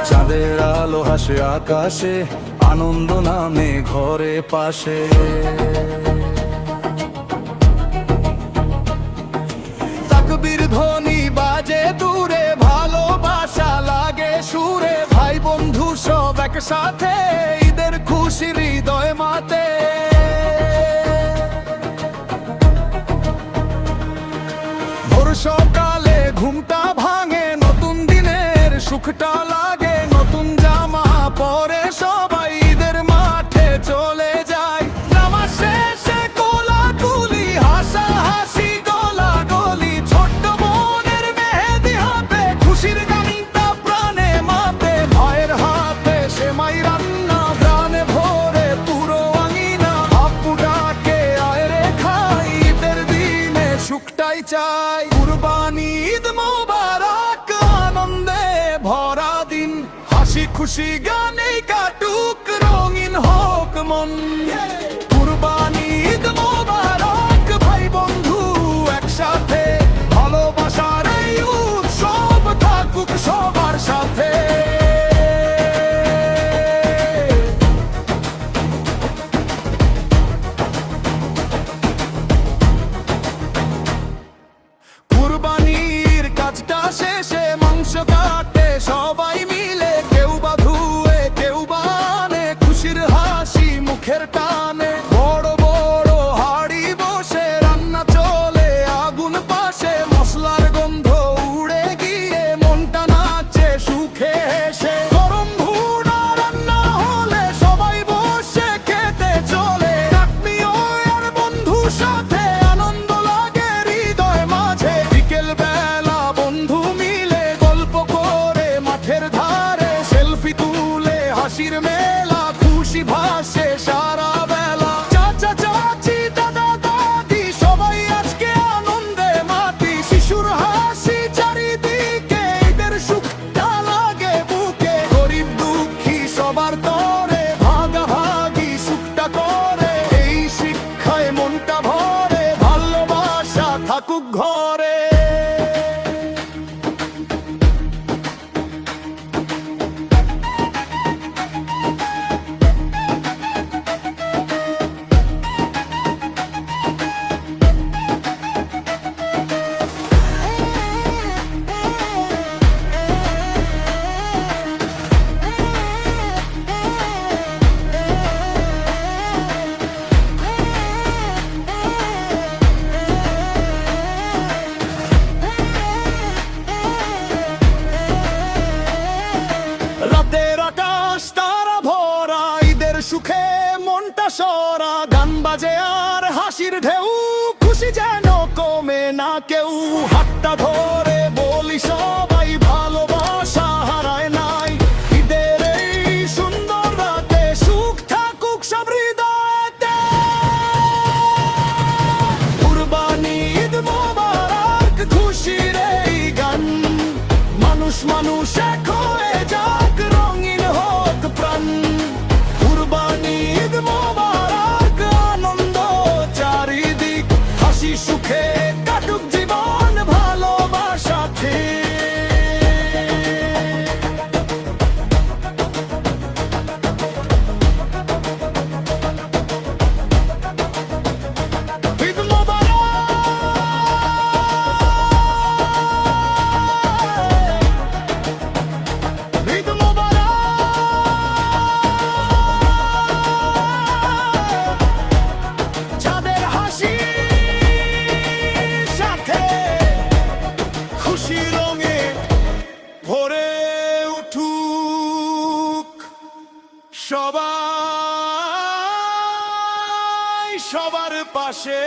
চাঁদের আলো হাসে আকাশে, আনন্দ নামে ঘরে পাশে। তাকবীর ধ্বনি বাজে দূরে, ভালোবাসা লাগে সুরে, ভাই বন্ধু সব একসাথে, ঈদের খুশি হৃদয় মাতে। ভোর সকালে ঘুমটা ভাঙে, নতুন দিনের সুখটা লাগে, নতুন জামা পরে সবাই ঈদের মাঠে চলে যায়। নামাজ শেষে কোলাকুলি, হাসাহাসি গলাগলি, ছোট্ট বোনের মেহেদি হাতে, খুশির গানটা প্রাণে মাতে। ভাইয়ের হাতে সেমাই রান্না, প্রাণে ভরে পুরো আঙিনা, আপু ডাকে আয় রে খাই, ঈদের দিনে সুখটাই চাই। কুরবানি ঈদ মোবারক, আনন্দে ভরা দিন, হাসি খুশি গানে কাটুক, রঙিন হোক মন। কুরবানি ঈদ মোবারক, ভাই বন্ধু একসাথে, ভালোবাসার এই উৎসব থাকুক সবার সাথে। কুরবানির কাজটা শেষে মাংস কাটে সবাই মিলে, কেউ বা ধুয়ে কেউ বা আনে, খুশির হাসি মুখের টানে। বড় বড় হাড়ি বসে রান্না চলে আগুন পাশে, মশলার গন্ধ উড়ে গিয়ে মনটা নাচে সুখে হেসে। গরম ভুনা রান্না হলে সবাই বসে খেতে চলে, আত্মীয় আর বন্ধুর সাথে আনন্দ লাগে হৃদয় মাঝে। বিকেল বেলা বন্ধু মিলে গল্প করে মাঠের ধারে, সেলফি তুলে হাসির মেলা, খুশি ভাসে সারা বেলা। চাচা চাচি দাদা দাদি সবাই আজকে আনন্দে মাতি, শিশুর হাসি চারিদিকে, ঈদের সুখটা লাগে বুকে। গরিব দুঃখী সবার তরে, ভাগাভাগি সুখটা করে, এই শিক্ষায় মনটা ভরে, ভালোবাসা থাকুক ঘরে। রাতের আকাশ তারা ভরা, ঈদের সুখে মনটা সরা, গান বাজে আর হাসির ঢেউ, খুশি যেন কমে না কেউ। হাতটা ধরে বলি সবাই, ভালোবাসা হারায় নাই, ঈদের এই সুন্দর রাতে সুখ থাকুক সব হৃদয়তে। কুরবানি ঈদ মোবারক, খুশির এই গান, মানুষ মানুষ এক হয়ে যাক, রঙিন হোক প্রাণ। কুরবানি ঈদ মোবারক, আনন্দ চারিদিক, হাসি সুখে কাটুক জীবন, ভালোবাসাতে। ঈদ মোবারক, ঈদ মোবারক, চাঁদের হাসির সাথে, খুশি রঙে ভরে উঠুক সবাই সবার পাশে।